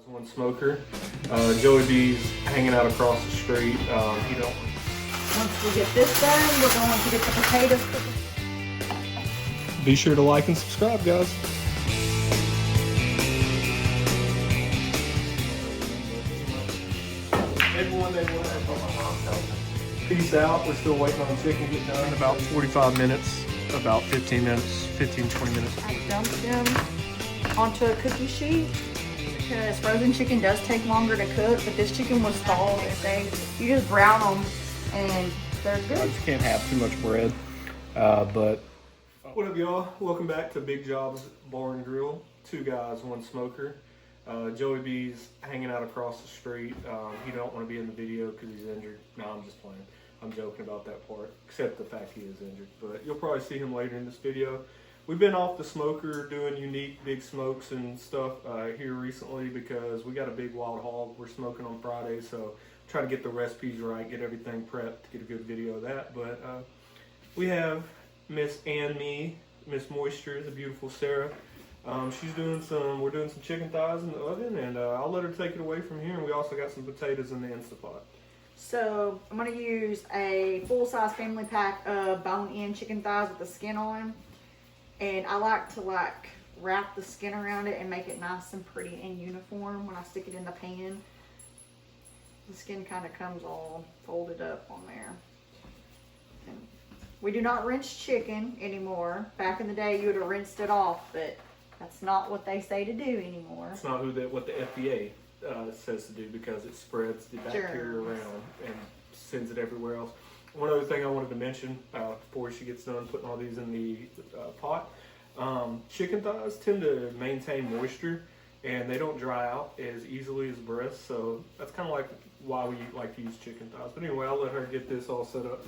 One smoker. Joey B's hanging out across the street. Once we get this done, we're going to get the potatoes cooking. Be sure to like and subscribe, guys. Everyone they will have. Peace out. We're still waiting on chicken to get done. In about 45 minutes, about 15 minutes, 15, 20 minutes. I dumped them onto a cookie sheet because frozen chicken does take longer to cook, but this chicken was thawed and you just brown them and they're good. I just can't have too much bread, but what up, y'all? Welcome back to Big Job's Bar and Grill. Two guys, one smoker. Joey B's hanging out across the street. He don't want to be in the video because he's injured. No, I'm just playing. I'm joking about that part, except the fact he is injured. But you'll probably see him later in this video. We've been off the smoker doing unique big smokes and stuff here recently because we got a big wild hog we're smoking on Friday. So try to get the recipes right, get everything prepped to get a good video of that. But we have Miss and me, Miss Moisture, the beautiful Sara. We're doing some chicken thighs in the oven, and I'll let her take it away from here. And we also got some potatoes in the Instapot. So I'm gonna use a full-size family pack of bone-in chicken thighs with the skin on. And I like to wrap the skin around it and make it nice and pretty and uniform when I stick it in the pan. The skin kind of comes all folded up on there. And we do not rinse chicken anymore. Back in the day, you would have rinsed it off, but that's not what they say to do anymore. It's not what the FDA says to do because it spreads the bacteria around and sends it everywhere else. One other thing I wanted to mention before she gets done putting all these in the pot, chicken thighs tend to maintain moisture and they don't dry out as easily as breasts, so that's kind of like why we like to use chicken thighs. But anyway, I'll let her get this all set up.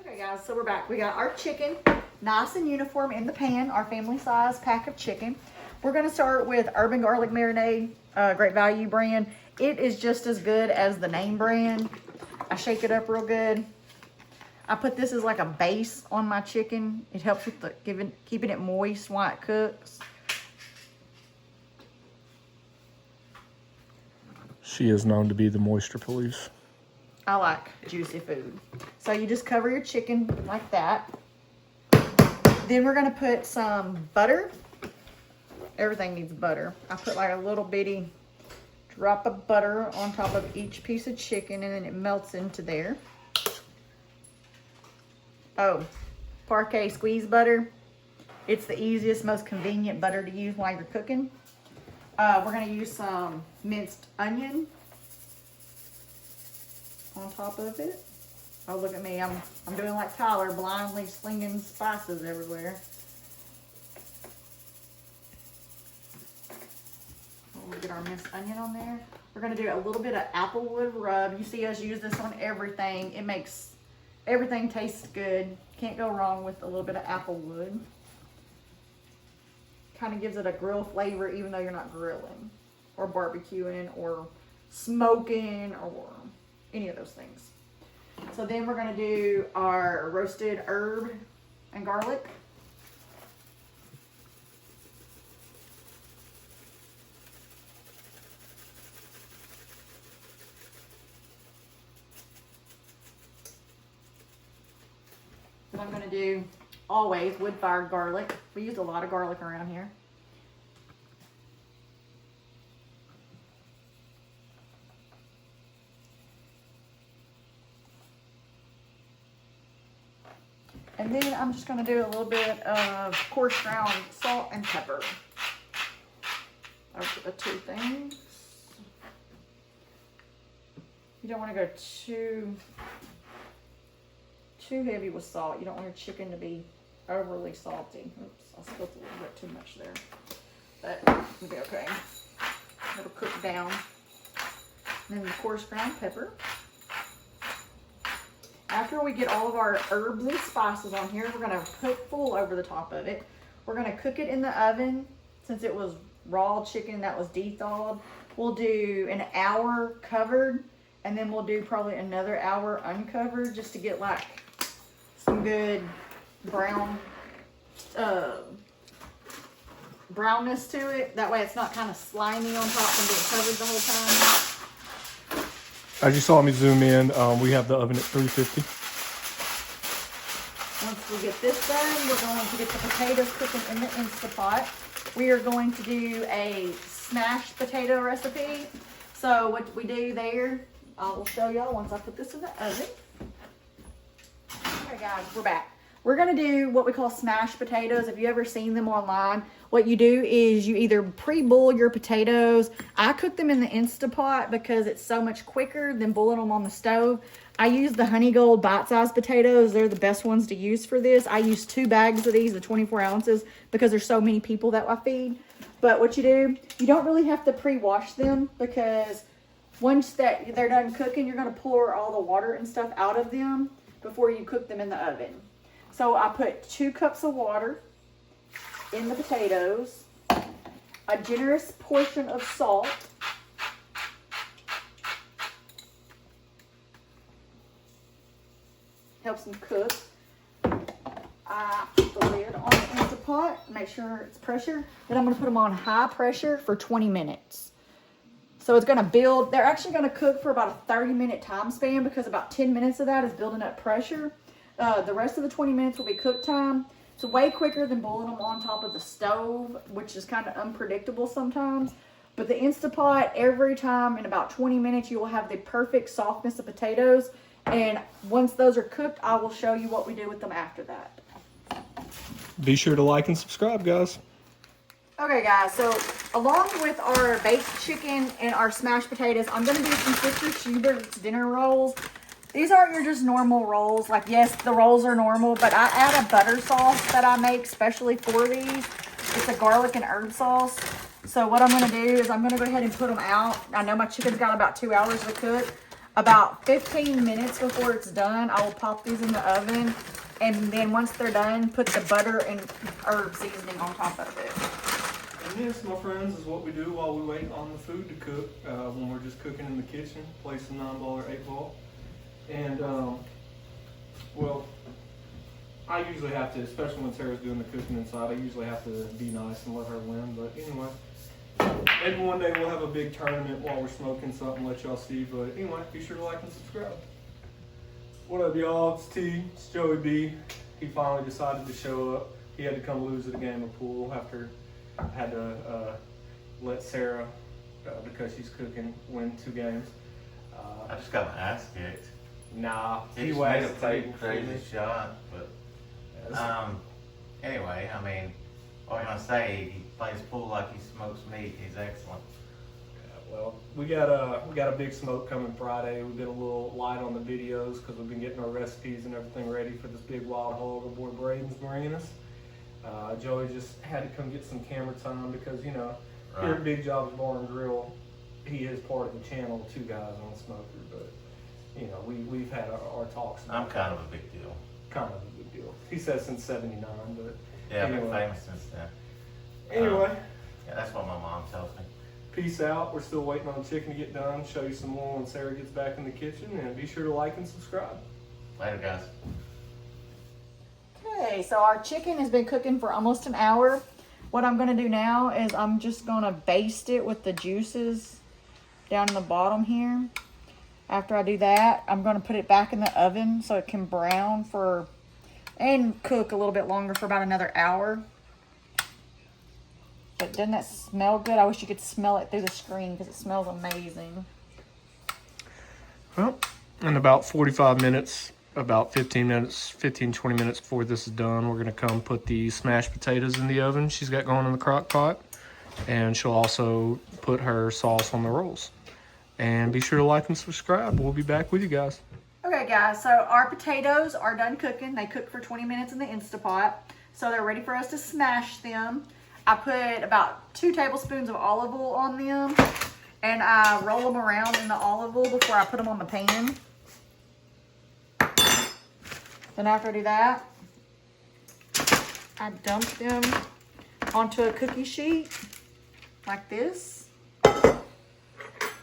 Okay guys, so we're back. We got our chicken nice and uniform in the pan, our family size pack of chicken. We're gonna start with Urban Garlic Marinade, Great Value brand. It is just as good as the name brand. I shake it up real good. I put this as like a base on my chicken. It helps with keeping it moist while it cooks. She is known to be the moisture police. I like juicy food. So you just cover your chicken like that. Then we're gonna put some butter. Everything needs butter. I put like a little bitty drop of butter on top of each piece of chicken and then it melts into there. Oh, Parquet squeeze butter. It's the easiest, most convenient butter to use while you're cooking. We're gonna use some minced onion on top of it. Oh, look at me, I'm doing like Tyler, blindly slinging spices everywhere. We'll get our minced onion on there. We're gonna do a little bit of applewood rub. You see us use this on everything. It makes everything taste good. Can't go wrong with a little bit of applewood. Kind of gives it a grill flavor even though you're not grilling or barbecuing or smoking or any of those things. So then we're gonna do our roasted herb and garlic. Then I'm gonna do always wood-fired garlic. We use a lot of garlic around here. And then I'm just gonna do a little bit of coarse ground salt and pepper. Those are the two things. You don't wanna go too heavy with salt. You don't want your chicken to be overly salty. Oops, I spilled a little bit too much there. But it'll be okay. It'll cook down. And then the coarse ground pepper. After we get all of our herbs and spices on here, we're gonna put full over the top of it. We're gonna cook it in the oven. Since it was raw chicken that was de-thawed, we'll do an hour covered, and then we'll do probably another hour uncovered just to get like some good brown brownness to it. That way it's not kind of slimy on top and being covered the whole time. As you saw me zoom in, we have the oven at 350. Once we get this done, we're going to get the potatoes cooking in the Instapot. We are going to do a smashed potato recipe. So what we do there, I will show y'all once I put this in the oven. Okay guys, we're back. We're gonna do what we call smashed potatoes. If you ever seen them online, what you do is you either pre-boil your potatoes. I cook them in the Instapot because it's so much quicker than boiling them on the stove. I use the Honey Gold bite-sized potatoes. They're the best ones to use for this. I use 2 bags of these, the 24 ounces, because there's so many people that I feed. But what you do, you don't really have to pre-wash them because once that they're done cooking, you're gonna pour all the water and stuff out of them before you cook them in the oven. So I put 2 cups of water in the potatoes, a generous portion of salt, helps them cook. I put the lid on the Instapot, make sure it's pressure. Then I'm gonna put them on high pressure for 20 minutes. So it's gonna build, they're actually gonna cook for about a 30-minute time span because about 10 minutes of that is building up pressure. The rest of the 20 minutes will be cook time. It's way quicker than boiling them on top of the stove, which is kind of unpredictable sometimes. But the Instapot, every time in about 20 minutes, you will have the perfect softness of potatoes. And once those are cooked, I will show you what we do with them after that. Be sure to like and subscribe, guys. Okay guys, so along with our baked chicken and our smashed potatoes, I'm gonna do some Sister Schubert's dinner rolls. These aren't your just normal rolls. Like, yes, the rolls are normal, but I add a butter sauce that I make specially for these. It's a garlic and herb sauce. So what I'm gonna do is I'm gonna go ahead and put them out. I know my chicken's got about 2 hours to cook. About 15 minutes before it's done, I will pop these in the oven. And then once they're done, put the butter and herb seasoning on top of it. And this, my friends, is what we do while we wait on the food to cook. When we're just cooking in the kitchen, place a 9-ball or 8-ball. And, well, I usually have to, especially when Sarah's doing the cooking inside, I usually have to be nice and let her win. But anyway, maybe one day we'll have a big tournament while we're smoking something, let y'all see. But anyway, be sure to like and subscribe. What up, y'all? It's T. It's Joey B. He finally decided to show up. He had to come lose at a game of pool after I had to let Sarah, because she's cooking, win 2 games. I just got my ass kicked. Nah, He made a pretty crazy shot, but anyway, I mean, what can I say? He plays pool like he smokes meat. He's excellent. Yeah, well, we got a big smoke coming Friday. We've been a little light on the videos because we've been getting our recipes and everything ready for this big wild hog our boy Braden's bringing us. Joey just had to come get some camera time because, you know, here at Big Jobs Bar and Grill, he is part of the channel, 2 Guys on Smoker, but you know, we've had our talks. I'm kind of a big deal. Kind of a big deal. He says since '79, but yeah, I've anyway. been famous since then. Anyway, yeah, that's what my mom tells me. Peace out. We're still waiting on the chicken to get done. Show you some more when Sarah gets back in the kitchen, and be sure to like and subscribe. Later, guys. Okay, so our chicken has been cooking for almost an hour. What I'm gonna do now is I'm just gonna baste it with the juices down in the bottom here. After I do that, I'm going to put it back in the oven so it can brown and cook a little bit longer for about another hour. But doesn't that smell good? I wish you could smell it through the screen because it smells amazing. Well, in about 45 minutes, about 20 minutes before this is done, we're going to come put the smashed potatoes in the oven she's got going in the crock pot. And she'll also put her sauce on the rolls. And be sure to like and subscribe. We'll be back with you guys. Okay guys, so our potatoes are done cooking. They cooked for 20 minutes in the Instapot. So they're ready for us to smash them. I put about 2 tablespoons of olive oil on them. And I roll them around in the olive oil before I put them on the pan. Then after I do that, I dump them onto a cookie sheet like this.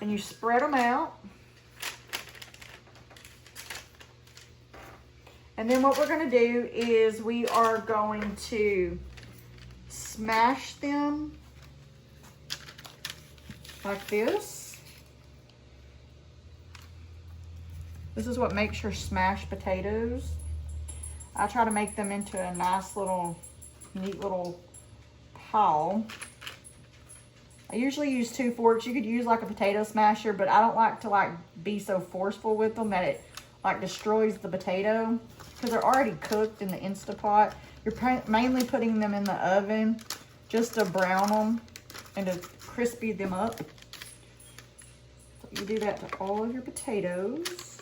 And you spread them out. And then what we're going to do is we are going to smash them like this. This is what makes your smashed potatoes. I try to make them into a nice little, neat little pile. I usually use 2 forks. You could use like a potato smasher, but I don't like to be so forceful with them that it destroys the potato, because they're already cooked in the Instapot. You're mainly putting them in the oven just to brown them and to crispy them up. So you do that to all of your potatoes.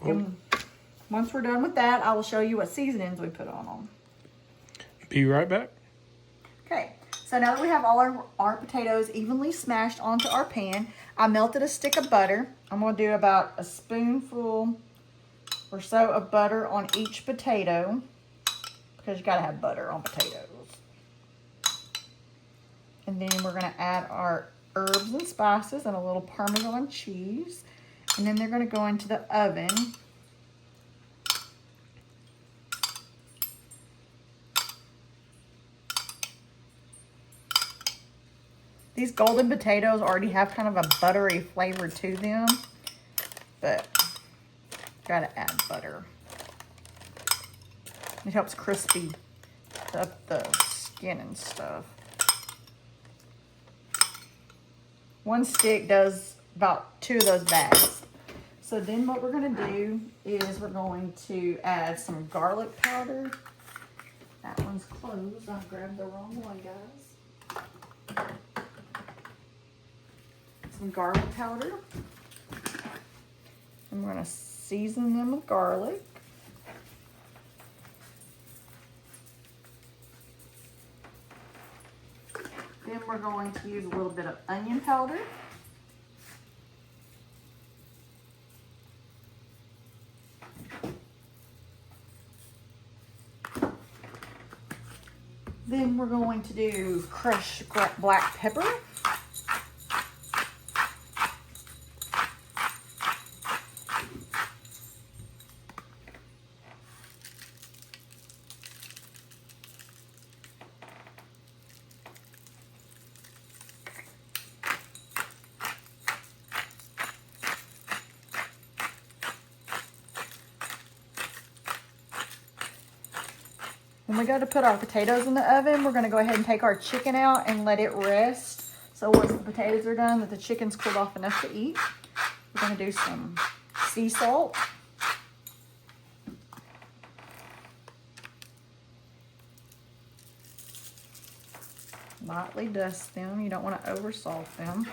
And once we're done with that, I will show you what seasonings we put on them. Be right back. Okay, so now that we have all our potatoes evenly smashed onto our pan, I melted a stick of butter. I'm going to do about a spoonful or so of butter on each potato, because you got to have butter on potatoes. And then we're going to add our herbs and spices and a little Parmesan cheese. And then they're going to go into the oven. These golden potatoes already have kind of a buttery flavor to them, but gotta add butter. It helps crispy up the skin and stuff. 1 stick does about 2 of those bags. So then what we're gonna do is we're going to add some garlic powder. That one's closed. I grabbed the wrong one, guys. Some garlic powder. And we're going to season them with garlic. Then we're going to use a little bit of onion powder. Then we're going to do crushed black pepper. When we go to put our potatoes in the oven, we're going to go ahead and take our chicken out and let it rest. So once the potatoes are done, that the chicken's cooled off enough to eat, we're going to do some sea salt. Lightly dust them. You don't want to over salt them.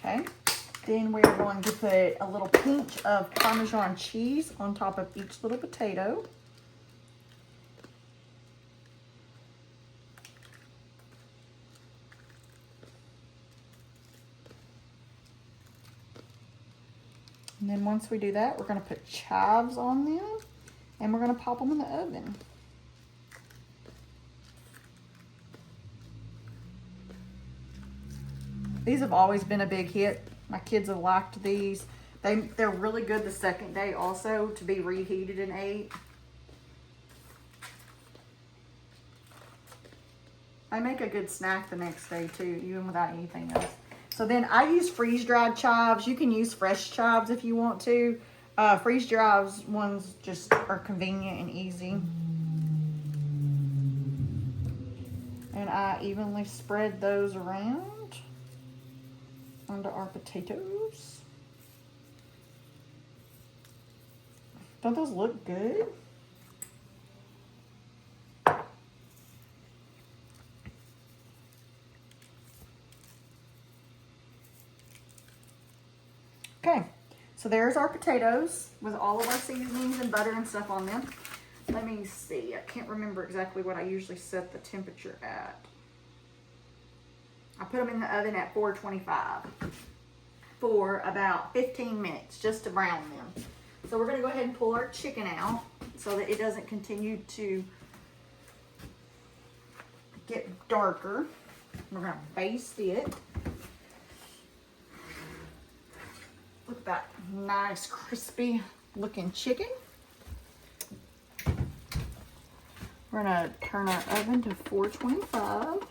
Okay, then we're going to put a little pinch of Parmesan cheese on top of each little potato. And then once we do that, we're going to put chives on them and we're going to pop them in the oven. These have always been a big hit. My kids have liked these. They're really good the second day also to be reheated and ate. They make a good snack the next day too, even without anything else. So then I use freeze-dried chives. You can use fresh chives if you want to. Freeze-dried ones just are convenient and easy. And I evenly spread those around onto our potatoes. Don't those look good? Okay, so there's our potatoes with all of our seasonings and butter and stuff on them. Let me see, I can't remember exactly what I usually set the temperature at. I put them in the oven at 425 for about 15 minutes just to brown them. So we're gonna go ahead and pull our chicken out so that it doesn't continue to get darker. We're gonna baste it. Look at that nice crispy looking chicken. We're gonna turn our oven to 425.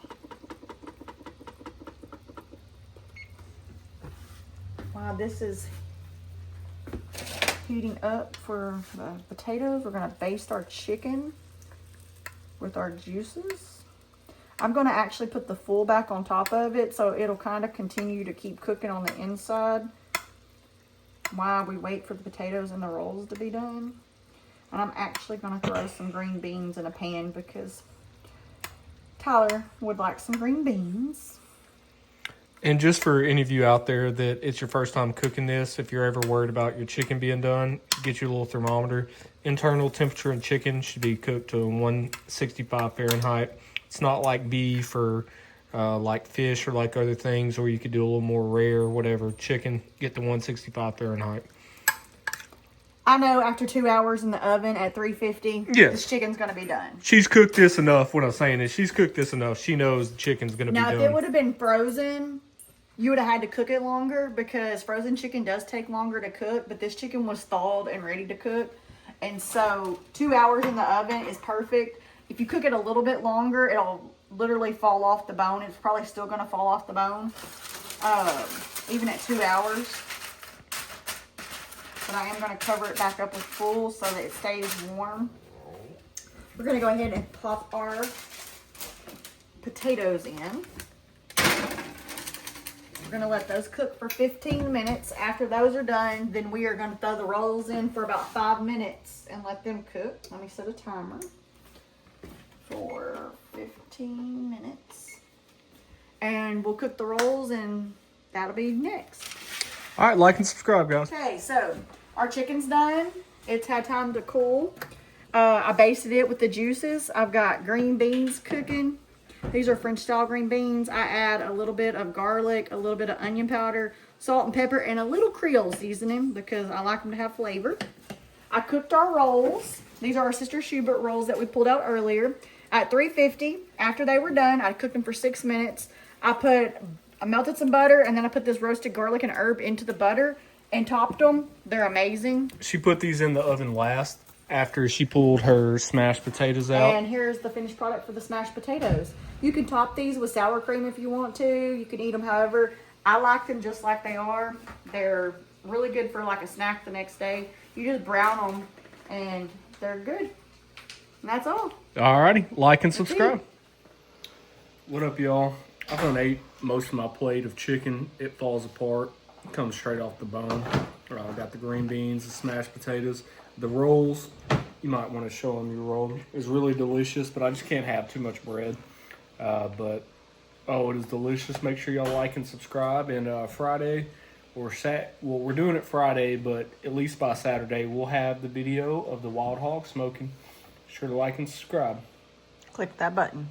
While this is heating up for the potatoes, we're gonna baste our chicken with our juices. I'm gonna actually put the full back on top of it so it'll kind of continue to keep cooking on the inside while we wait for the potatoes and the rolls to be done. And I'm actually gonna throw some green beans in a pan because Tyler would like some green beans. And just for any of you out there that it's your first time cooking this, if you're ever worried about your chicken being done, get your little thermometer. Internal temperature in chicken should be cooked to 165 Fahrenheit. It's not like beef or like fish or like other things, or you could do a little more rare or whatever. Chicken, get to 165 Fahrenheit. I know after 2 hours in the oven at 350, yes, this chicken's going to be done. She's cooked this enough. What I'm saying is she's cooked this enough. She knows the chicken's going to be done. Now, if it would have been frozen, you would have had to cook it longer because frozen chicken does take longer to cook, but this chicken was thawed and ready to cook. And so 2 hours in the oven is perfect. If you cook it a little bit longer, it'll literally fall off the bone. It's probably still going to fall off the bone, even at 2 hours. But I am going to cover it back up with full so that it stays warm. We're going to go ahead and pop our potatoes in. We're going to let those cook for 15 minutes. After those are done, then we are going to throw the rolls in for about 5 minutes and let them cook. Let me set a timer for 15 minutes. And we'll cook the rolls and that'll be next. All right, like and subscribe, guys. Okay, so our chicken's done. It's had time to cool. I basted it with the juices. I've got green beans cooking. These are French style green beans. I add a little bit of garlic, a little bit of onion powder, salt and pepper, and a little Creole seasoning because I like them to have flavor. I cooked our rolls. These are our Sister Schubert rolls that we pulled out earlier at 350. After they were done, I cooked them for 6 minutes. I melted some butter, and then I put this roasted garlic and herb into the butter and topped them. They're amazing. She put these in the oven last after she pulled her smashed potatoes out. And here's the finished product for the smashed potatoes. You can top these with sour cream if you want to. You can eat them however. I like them just like they are. They're really good for like a snack the next day. You just brown them, and they're good. And that's all. Alrighty, like and subscribe. What up, y'all? I've done ate most of my plate of chicken. It falls apart. It comes straight off the bone. I've got the green beans, the smashed potatoes. The rolls, you might want to show them your roll. It's really delicious, but I just can't have too much bread. But it is delicious. Make sure y'all like and subscribe. And Friday, we're doing it Friday, but at least by Saturday, we'll have the video of the wild hog smoking. Be sure to like and subscribe. Click that button.